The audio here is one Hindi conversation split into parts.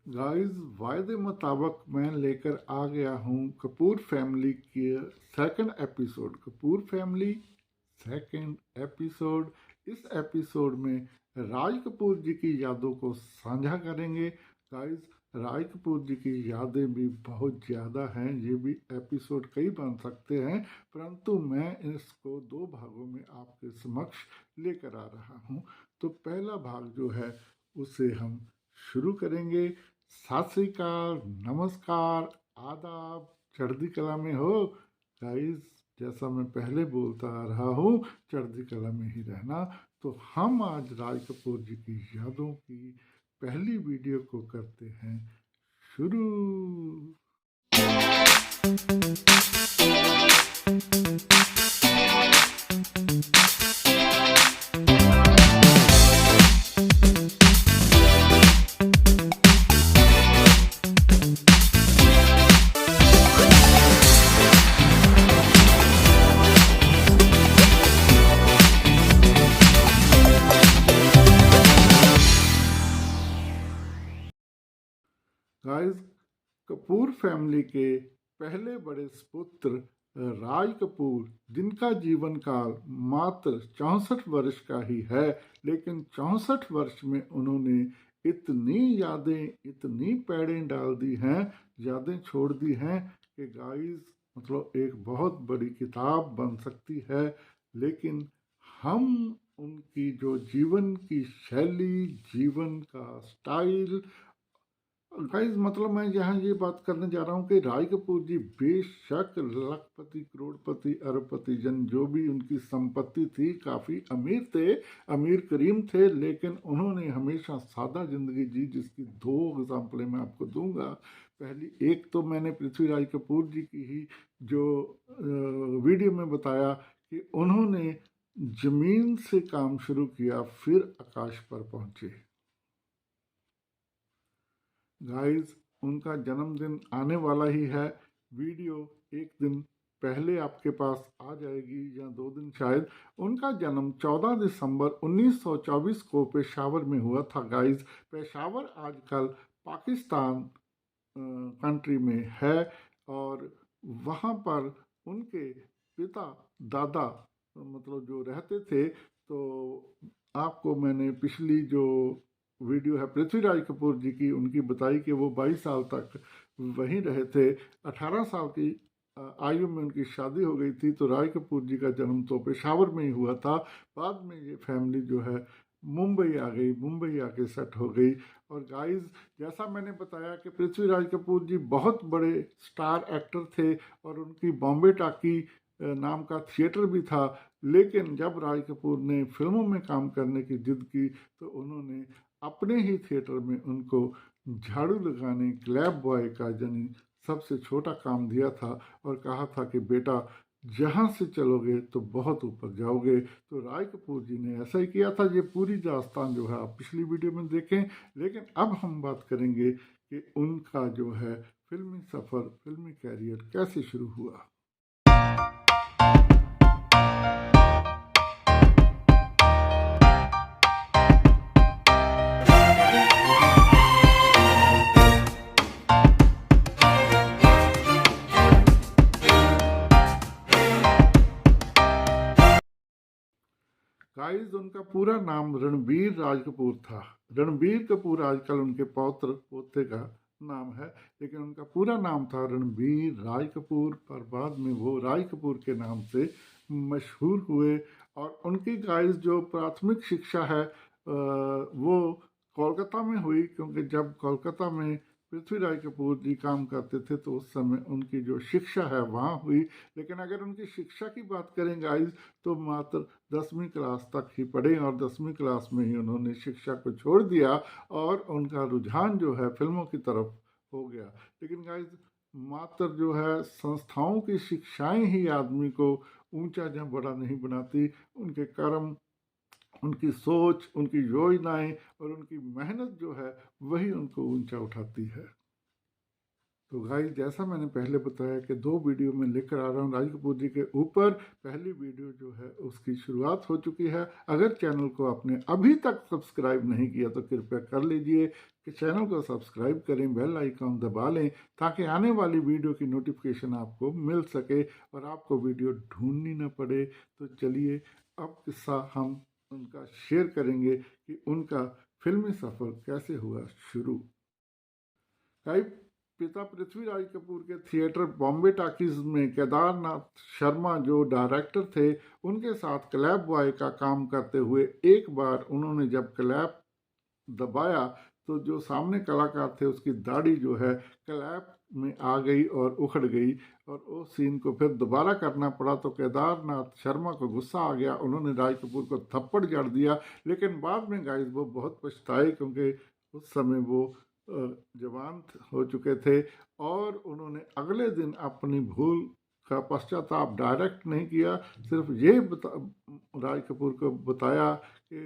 गाइस, वायदे मुताबिक मैं लेकर आ गया हूँ कपूर फैमिली के second episode. Kapoor family second episode. इस एपिसोड में राज कपूर जी की यादों को साझा करेंगे। गाइस, राज कपूर जी की यादें भी बहुत ज़्यादा हैं, ये भी एपिसोड कई बन सकते हैं, परंतु मैं इसको दो भागों में आपके समक्ष लेकर आ रहा हूँ। तो पहला भाग जो है उसे हम शुरू करेंगे। सत श्री अकाल, नमस्कार, आदाब। चढ़ती कला में हो गाइस? जैसा मैं पहले बोलता आ रहा हूँ, चढ़ती कला में ही रहना। तो हम आज राज कपूर जी की यादों की पहली वीडियो को करते हैं शुरू। गाइस, कपूर फैमिली के पहले बड़े सुपुत्र राज कपूर, जिनका जीवन काल मात्र 64 वर्ष का ही है, लेकिन 64 वर्ष में उन्होंने इतनी यादें, इतनी पैड़ें डाल दी हैं, यादें छोड़ दी हैं कि गाइस मतलब एक बहुत बड़ी किताब बन सकती है। लेकिन हम उनकी जो जीवन की शैली, जीवन का स्टाइल, गाइस मतलब मैं यहाँ ये बात करने जा रहा हूँ कि राज कपूर जी बेशक लखपति, करोड़पति, अरबपति जन जो भी उनकी संपत्ति थी, काफ़ी अमीर थे, अमीर करीम थे, लेकिन उन्होंने हमेशा सादा जिंदगी जी, जिसकी दो एग्जाम्पलें मैं आपको दूंगा। पहली एक तो मैंने पृथ्वीराज कपूर जी की ही जो वीडियो में बताया कि उन्होंने जमीन से काम शुरू किया, फिर आकाश पर पहुंचे। गाइस, उनका जन्मदिन आने वाला ही है। वीडियो एक दिन पहले आपके पास आ जाएगी या 2 दिन शायद। उनका जन्म 14 दिसंबर 1924 को पेशावर में हुआ था। गाइस, पेशावर आजकल पाकिस्तान कंट्री में है, और वहाँ पर उनके पिता दादा मतलब जो रहते थे। तो आपको मैंने पिछली जो वीडियो है पृथ्वीराज कपूर जी की, उनकी बताई कि वो 22 साल तक वहीं रहे थे। 18 साल की आयु में उनकी शादी हो गई थी। तो राज कपूर जी का जन्म तो पेशावर में ही हुआ था। बाद में ये फैमिली जो है मुंबई आ गई, मुंबई आके सेट हो गई। और गाइस, जैसा मैंने बताया कि पृथ्वीराज कपूर जी बहुत बड़े स्टार एक्टर थे, और उनकी बॉम्बे टाकी नाम का थिएटर भी था। लेकिन जब राज कपूर ने फिल्मों में काम करने की जिद की, तो उन्होंने अपने ही थिएटर में उनको झाड़ू लगाने, क्लैब बॉय का यानी सबसे छोटा काम दिया था, और कहा था कि बेटा जहाँ से चलोगे तो बहुत ऊपर जाओगे। तो राज कपूर जी ने ऐसा ही किया था। ये पूरी दास्तान जो है आप पिछली वीडियो में देखें। लेकिन अब हम बात करेंगे कि उनका जो है फिल्मी सफ़र, फिल्मी कैरियर कैसे शुरू हुआ। गाइस, उनका पूरा नाम रणबीर राज कपूर था। रणबीर कपूर आजकल उनके पौत्र पोते का नाम है, लेकिन उनका पूरा नाम था रणबीर राज कपूर। पर बाद में वो राज कपूर के नाम से मशहूर हुए। और उनकी गाइस जो प्राथमिक शिक्षा है वो कोलकाता में हुई, क्योंकि जब कोलकाता में पृथ्वीराज कपूर जी काम करते थे तो उस समय उनकी जो शिक्षा है वहाँ हुई। लेकिन अगर उनकी शिक्षा की बात करें गाइस, तो मात्र 10वीं क्लास तक ही पढ़े, और 10वीं क्लास में ही उन्होंने शिक्षा को छोड़ दिया, और उनका रुझान जो है फिल्मों की तरफ हो गया। लेकिन गाइस, मात्र जो है संस्थाओं की शिक्षाएं ही आदमी को ऊंचा या बड़ा नहीं बनाती। उनके कर्म, उनकी सोच, उनकी योजनाएं और उनकी मेहनत जो है वही उनको ऊंचा उठाती है। तो गाइस, जैसा मैंने पहले बताया कि 2 वीडियो में लेकर आ रहा हूँ राज कपूर जी के ऊपर। पहली वीडियो जो है उसकी शुरुआत हो चुकी है। अगर चैनल को आपने अभी तक सब्सक्राइब नहीं किया तो कृपया कर लीजिए कि चैनल को सब्सक्राइब करें, बेल आइकन दबा लें ताकि आने वाली वीडियो की नोटिफिकेशन आपको मिल सके और आपको वीडियो ढूंढनी न पड़े। तो चलिए अब किस्सा हम उनका शेयर करेंगे कि उनका फिल्मी सफ़र कैसे हुआ शुरू। कई पिता पृथ्वीराज कपूर के थिएटर बॉम्बे टॉकीज में केदारनाथ शर्मा जो डायरेक्टर थे उनके साथ क्लैप बॉय का काम करते हुए एक बार उन्होंने जब क्लैप दबाया तो जो सामने कलाकार थे उसकी दाढ़ी जो है क्लैप में आ गई और उखड़ गई और उस सीन को फिर दोबारा करना पड़ा। तो केदारनाथ शर्मा को गुस्सा आ गया, उन्होंने राज कपूर को थप्पड़ जड़ दिया। लेकिन बाद में गाइस वो बहुत पछताए क्योंकि उस समय वो जवान हो चुके थे और उन्होंने अगले दिन अपनी भूल का पश्चाताप डायरेक्ट नहीं किया, सिर्फ ये राज कपूर को बताया कि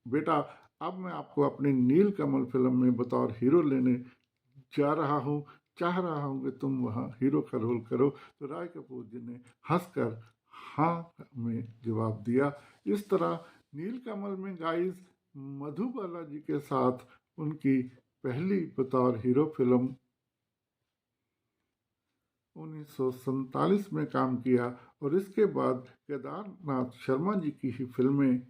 बेटा अब मैं आपको अपनी नील कमल फिल्म में बतौर हीरो लेने जा रहा हूँ, चाह रहा हूँ कि तुम वहाँ हीरो का रोल करो। तो राज कपूर जी ने हंसकर हाँ में जवाब दिया। इस तरह नील कमल में गाइस मधुबाला जी के साथ उनकी पहली बतौर हीरो फिल्म 1947 में काम किया और इसके बाद केदारनाथ शर्मा जी की ही फिल्में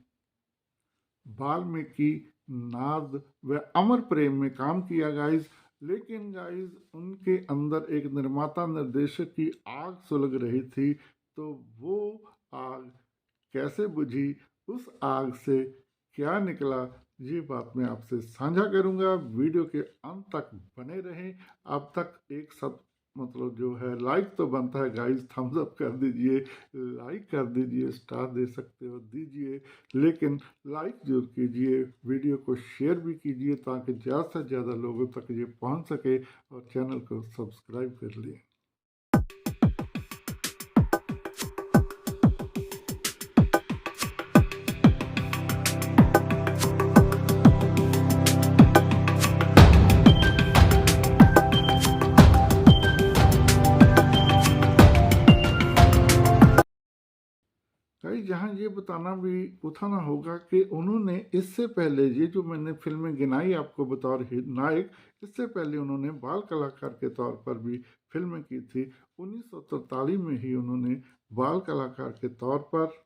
वाल्मीकि, नाद व अमर प्रेम में काम किया गाइस। लेकिन गाइस उनके अंदर एक निर्माता निर्देशक की आग सुलग रही थी, तो वो आग कैसे बुझी, उस आग से क्या निकला, ये बात मैं आपसे साझा करूंगा। वीडियो के अंत तक बने रहें। अब तक एक सब मतलब जो है लाइक तो बनता है गाइस, थम्स अप कर दीजिए, लाइक कर दीजिए, स्टार दे सकते हो दीजिए, लेकिन लाइक जरूर कीजिए, वीडियो को शेयर भी कीजिए ताकि ज़्यादा से ज़्यादा लोगों तक ये पहुंच सके और चैनल को सब्सक्राइब कर लें। भाई जहाँ ये बताना होगा कि उन्होंने इससे पहले ये जो मैंने फिल्में गिनाई आपको बतौर नायक, इससे पहले उन्होंने बाल कलाकार के तौर पर भी फिल्में की थी। 1943 में ही उन्होंने बाल कलाकार के तौर पर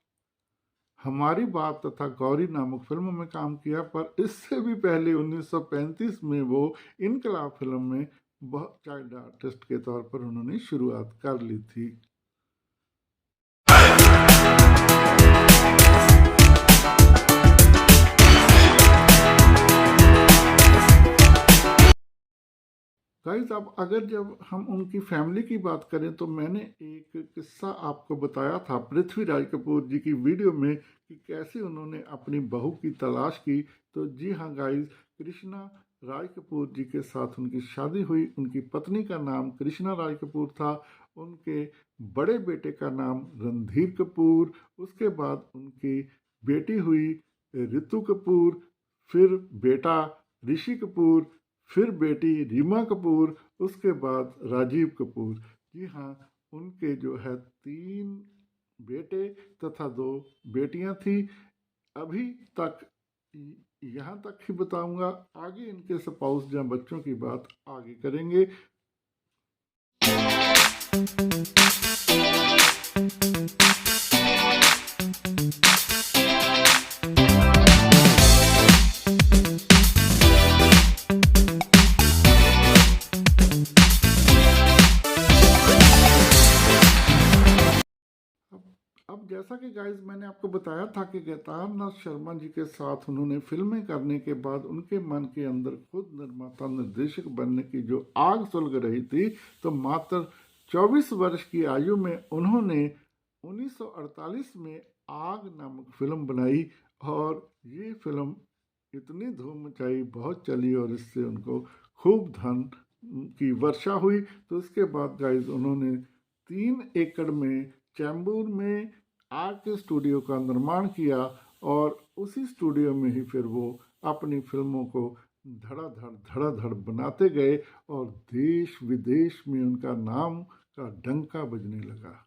हमारी बात तथा गौरी नामक फिल्म में काम किया, पर इससे भी पहले 1935 में वो इनकलाब फिल्म में चाइल्ड आर्टिस्ट के तौर पर उन्होंने शुरुआत कर ली थी। गाइस अब अगर जब हम उनकी फैमिली की बात करें तो मैंने एक किस्सा आपको बताया था पृथ्वीराज कपूर जी की वीडियो में कि कैसे उन्होंने अपनी बहू की तलाश की। तो जी हाँ गाइस, कृष्णा राज कपूर जी के साथ उनकी शादी हुई। उनकी पत्नी का नाम कृष्णा राज कपूर था, उनके बड़े बेटे का नाम रणधीर कपूर, उसके बाद उनकी बेटी हुई ऋतु कपूर, फिर बेटा ऋषि कपूर, फिर बेटी रीमा कपूर, उसके बाद राजीव कपूर। जी हाँ, उनके जो है 3 बेटे तथा 2 बेटियां थी। अभी तक यहाँ तक ही बताऊंगा, आगे इनके स्पाउस या बच्चों की बात आगे करेंगे। अब जैसा कि गाइस मैंने आपको बताया था कि केदारनाथ शर्मा जी के साथ उन्होंने फिल्में करने के बाद उनके मन के अंदर खुद निर्माता निर्देशक बनने की जो आग सुलग रही थी, तो मात्र 24 वर्ष की आयु में उन्होंने 1948 में आग नामक फिल्म बनाई और ये फिल्म इतनी धूम मचाई, बहुत चली और इससे उनको खूब धन की वर्षा हुई। तो इसके बाद गाइस उन्होंने 3 एकड़ में चैम्बूर में आर के स्टूडियो का निर्माण किया और उसी स्टूडियो में ही फिर वो अपनी फिल्मों को धड़ाधड़ बनाते गए और देश विदेश में उनका नाम का डंका बजने लगा।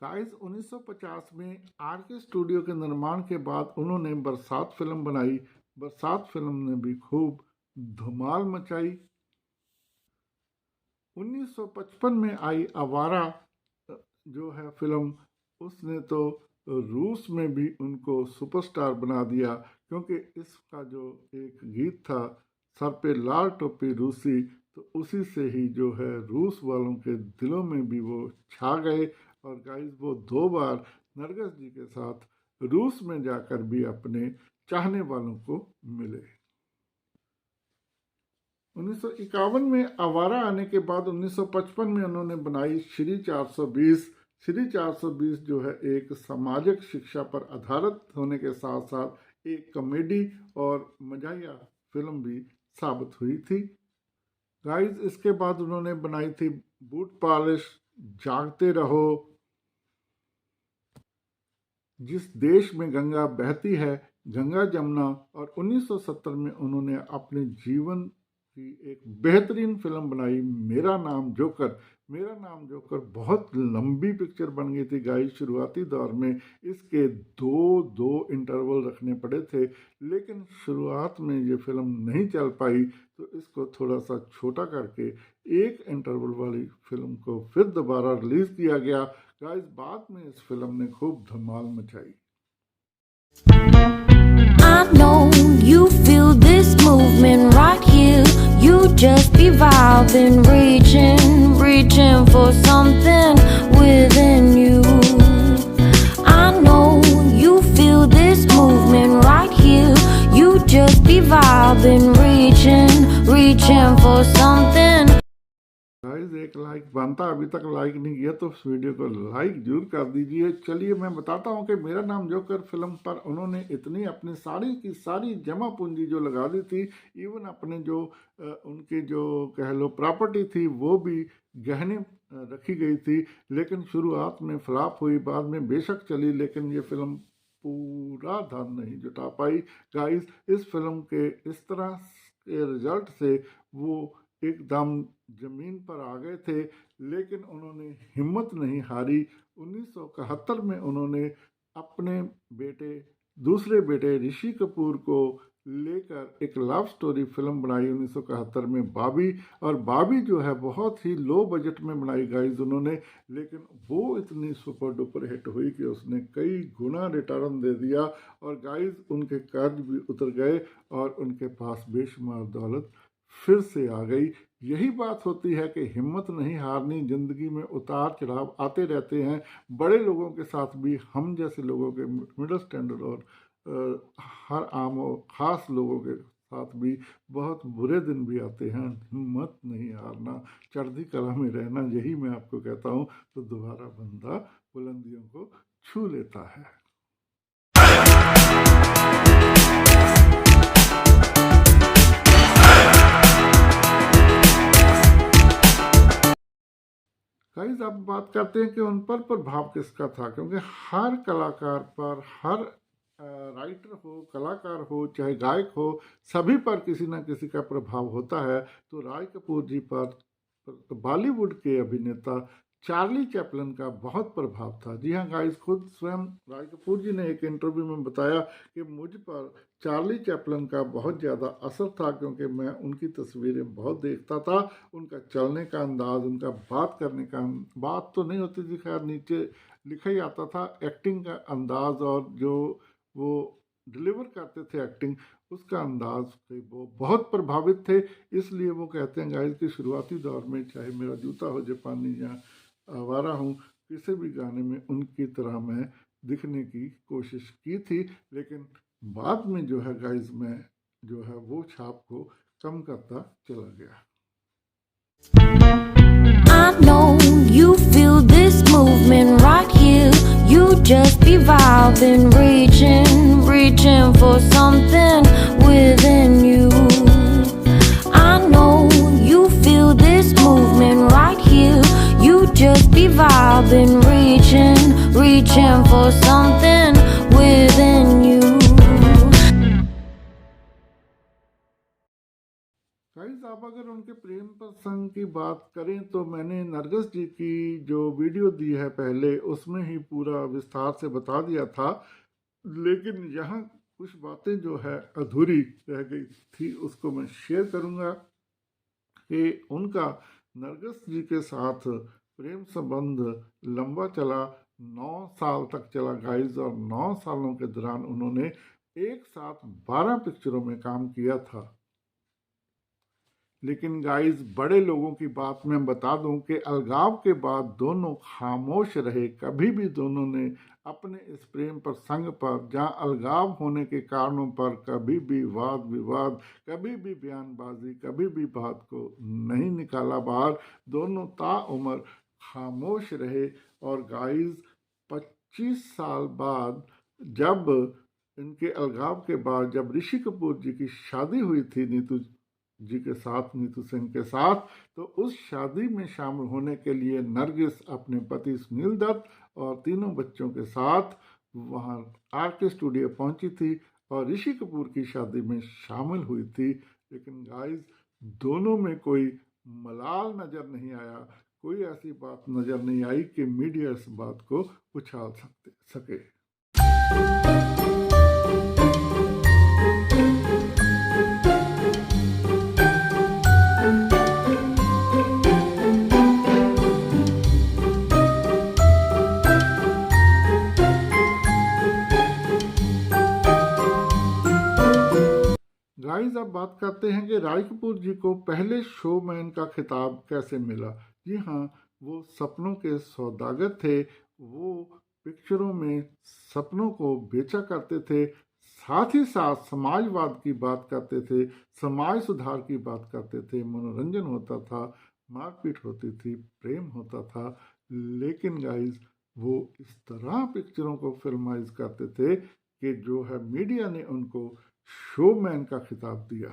गाइस 1950 में आरके स्टूडियो के निर्माण के बाद उन्होंने बरसात फिल्म बनाई। बरसात फिल्म ने भी खूब धमाल मचाई। 1955 में आई आवारा जो है फिल्म, उसने तो रूस में भी उनको सुपरस्टार बना दिया, क्योंकि इसका जो एक गीत था सर पे लाल टोपी रूसी, तो उसी से ही जो है रूस वालों के दिलों में भी वो छा गए। और गाइस वो 2 बार नरगिस जी के साथ रूस में जाकर भी अपने चाहने वालों को मिले। 1951 में आवारा आने के बाद 1955 में उन्होंने बनाई श्री 420। श्री 420 जो है एक सामाजिक शिक्षा पर आधारित होने के साथ साथ एक कॉमेडी और मजाहिया फिल्म भी साबित हुई थी। गाइस इसके बाद उन्होंने बनाई थी बूट पॉलिश, जागते रहो, जिस देश में गंगा बहती है, गंगा जमुना, और 1970 में उन्होंने अपने जीवन की एक बेहतरीन फिल्म बनाई मेरा नाम जोकर। मेरा नाम जोकर बहुत लंबी पिक्चर बन गई थी गाइस। शुरुआती दौर में इसके दो इंटरवल रखने पड़े थे, लेकिन शुरुआत में ये फिल्म नहीं चल पाई, तो इसको थोड़ा सा छोटा करके एक इंटरवल वाली फिल्म को फिर दोबारा रिलीज किया गया। गाइस बाद में इस फिल्म ने खूब धमाल मचाई। I know you feel this movement right here. You just be vibing, reaching for something within you. I know you feel this movement right here. You just be vibing, reaching for something. Guys एक लाइक बनता, अभी तक लाइक नहीं किया तो उस वीडियो को लाइक जरूर कर दीजिए। चलिए मैं बताता हूँ कि मेरा नाम जोकर फिल्म पर उन्होंने इतनी अपनी सारी की सारी जमा पूंजी जो लगा दी थी, इवन अपने जो उनके जो कह लो प्रॉपर्टी थी वो भी गहने रखी गई थी, लेकिन शुरुआत में फ्लॉप हुई, बाद में बेशक चली, लेकिन ये फिल्म पूरा धन नहीं जुटा पाई। गाइस इस फिल्म के इस तरह के रिजल्ट से वो एकदम जमीन पर आ गए थे, लेकिन उन्होंने हिम्मत नहीं हारी। 1971 में उन्होंने अपने दूसरे बेटे ऋषि कपूर को लेकर एक लव स्टोरी फिल्म बनाई 1971 में, बाबी। और बाबी जो है बहुत ही लो बजट में बनाई गाइस उन्होंने, लेकिन वो इतनी सुपर डुपर हिट हुई कि उसने कई गुना रिटर्न दे दिया, और गाइस उनके कर्ज भी उतर गए और उनके पास बेशुमार दौलत फिर से आ गई। यही बात होती है कि हिम्मत नहीं हारनी, जिंदगी में उतार चढ़ाव आते रहते हैं। बड़े लोगों के साथ भी, हम जैसे लोगों के मिडिल स्टैंडर्ड और हर आम और ख़ास लोगों के साथ भी बहुत बुरे दिन भी आते हैं। हिम्मत नहीं हारना, चढ़ती कला में रहना, यही मैं आपको कहता हूँ, तो दोबारा बंदा बुलंदियों को छू लेता है। गाइस अब बात करते हैं कि उन पर प्रभाव किसका था, क्योंकि हर कलाकार पर, हर राइटर हो, कलाकार हो, चाहे गायक हो, सभी पर किसी न किसी का प्रभाव होता है। तो राज कपूर जी पर बॉलीवुड के अभिनेता चार्ली चैपलिन का बहुत प्रभाव था। जी हाँ गाइस, खुद स्वयं राज कपूर जी ने एक इंटरव्यू में बताया कि मुझ पर चार्ली चैपलिन का बहुत ज़्यादा असर था, क्योंकि मैं उनकी तस्वीरें बहुत देखता था। उनका चलने का अंदाज, उनका बात करने का, बात तो नहीं होती थी खैर, नीचे लिखा ही आता था, एक्टिंग का अंदाज और जो वो डिलीवर करते थे एक्टिंग, उसका अंदाज से वो बहुत प्रभावित थे। इसलिए वो कहते हैं गाइस कि शुरुआती दौर में चाहे मेरा जूता हो जापानी या आवारा हूँ, किसी भी गाने में उनकी तरह मैं दिखने की कोशिश की थी, लेकिन बाद में जो है गाइस मैं जो है वो छाप को कम करता चला गया। been reaching for something within you. I know you feel this movement right here. You just be vibing, reaching for something within you. Guys, आप अगर उनके प्रेम प्रसंग की बात करें तो मैंने नरगिस जी की जो वीडियो दी है पहले, उसमें ही पूरा विस्तार से बता दिया था, लेकिन यहाँ कुछ बातें जो है अधूरी रह गई थी, उसको मैं शेयर करूँगा कि उनका नरगिस जी के साथ प्रेम संबंध लंबा चला, 9 साल तक चला गाइस, और 9 सालों के दौरान उन्होंने एक साथ 12 पिक्चरों में काम किया था। लेकिन गाइस, बड़े लोगों की बात मैं बता दूं कि अलगाव के बाद दोनों खामोश रहे। कभी भी दोनों ने अपने इस प्रेम प्रसंग पर, जहां अलगाव होने के कारणों पर कभी भी वाद विवाद, कभी भी बयानबाजी, कभी भी बात को नहीं निकाला बाहर। दोनों ताउम्र खामोश रहे। और गाइस, 25 साल बाद, जब इनके अलगाव के बाद, जब ऋषि कपूर जी की शादी हुई थी नीतू जी के साथ, नीतू सिंह के साथ, तो उस शादी में शामिल होने के लिए नरगिस अपने पति सुनील दत्त और तीनों बच्चों के साथ वहां आरके स्टूडियो पहुंची थी और ऋषि कपूर की शादी में शामिल हुई थी। लेकिन गाइस, दोनों में कोई मलाल नज़र नहीं आया, कोई ऐसी बात नज़र नहीं आई कि मीडिया इस बात को उछाल सके। गाइस, अब बात करते हैं कि राज कपूर जी को पहले शोमैन का खिताब कैसे मिला। जी हाँ, वो सपनों के सौदागर थे। वो पिक्चरों में सपनों को बेचा करते थे, साथ ही साथ समाजवाद की बात करते थे, समाज सुधार की बात करते थे। मनोरंजन होता था, मारपीट होती थी, प्रेम होता था। लेकिन गाइस, वो इस तरह पिक्चरों को फिल्माइज करते थे कि जो है मीडिया ने उनको शोमैन का खिताब दिया।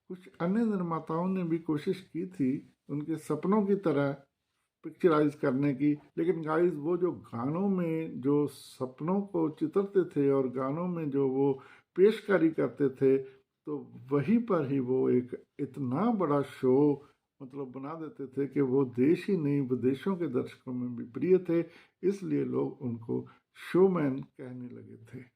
कुछ अन्य निर्माताओं ने भी कोशिश की थी उनके सपनों की तरह पिक्चराइज करने की, लेकिन गाइस, वो जो गानों में जो सपनों को चित्रते थे और गानों में जो वो पेशकारी करते थे, तो वहीं पर ही वो एक इतना बड़ा शो मतलब बना देते थे कि वो देश ही नहीं, विदेशों के दर्शकों में भी प्रिय थे। इसलिए लोग उनको शोमैन कहने लगे थे।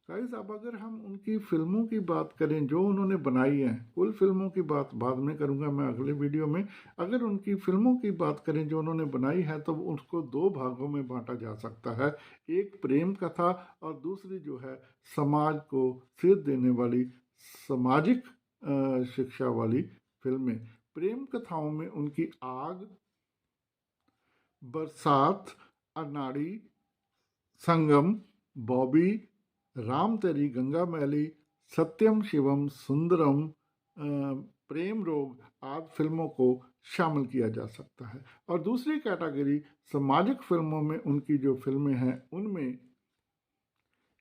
गाइस, अब अगर हम उनकी फिल्मों की बात करें जो उन्होंने बनाई हैं, कुल फिल्मों की बात बाद में करूंगा मैं अगले वीडियो में। अगर उनकी फिल्मों की बात करें जो उन्होंने बनाई है, तो उसको 2 भागों में बांटा जा सकता है। एक प्रेम कथा और दूसरी जो है समाज को सेध देने वाली, सामाजिक शिक्षा वाली फिल्में। प्रेम कथाओं में उनकी आग, बरसात, अनाड़ी, संगम, बॉबी, राम तेरी गंगा मैली, सत्यम शिवम सुंदरम, प्रेम रोग आदि फिल्मों को शामिल किया जा सकता है। और दूसरी कैटेगरी सामाजिक फिल्मों में उनकी जो फिल्में हैं, उनमें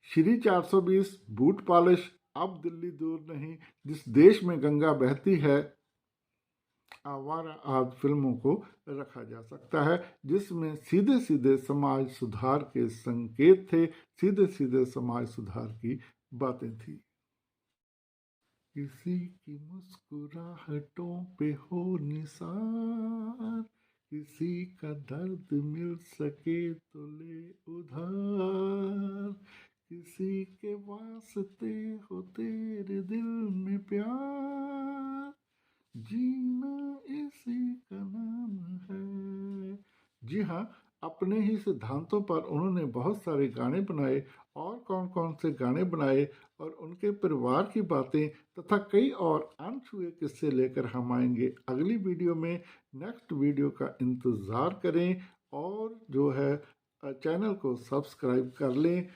श्री 420, बूट पॉलिश, अब दिल्ली दूर नहीं, जिस देश में गंगा बहती है, आवारा आदि फिल्मों को रखा जा सकता है, जिसमें सीधे सीधे समाज सुधार के संकेत थे, सीधे सीधे समाज सुधार की बातें थी। किसी की मुस्कुराहटों पे हो निसार, किसी का दर्द मिल सके तो ले उधार, किसी के वास्ते हो तेरे दिल में प्यार, जीना इसी का नाम है। जी हाँ, अपने ही सिद्धांतों पर उन्होंने बहुत सारे गाने बनाए और कौन कौन से गाने बनाए और उनके परिवार की बातें तथा कई और अनछुए किस्से लेकर हम आएंगे अगली वीडियो में। नेक्स्ट वीडियो का इंतज़ार करें और जो है चैनल को सब्सक्राइब कर लें।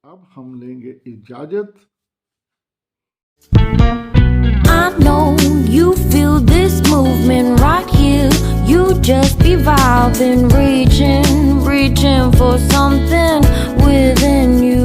अब हम लेंगे इजाज़त। I know you feel this movement right here. You just be vibing, reaching for something within you.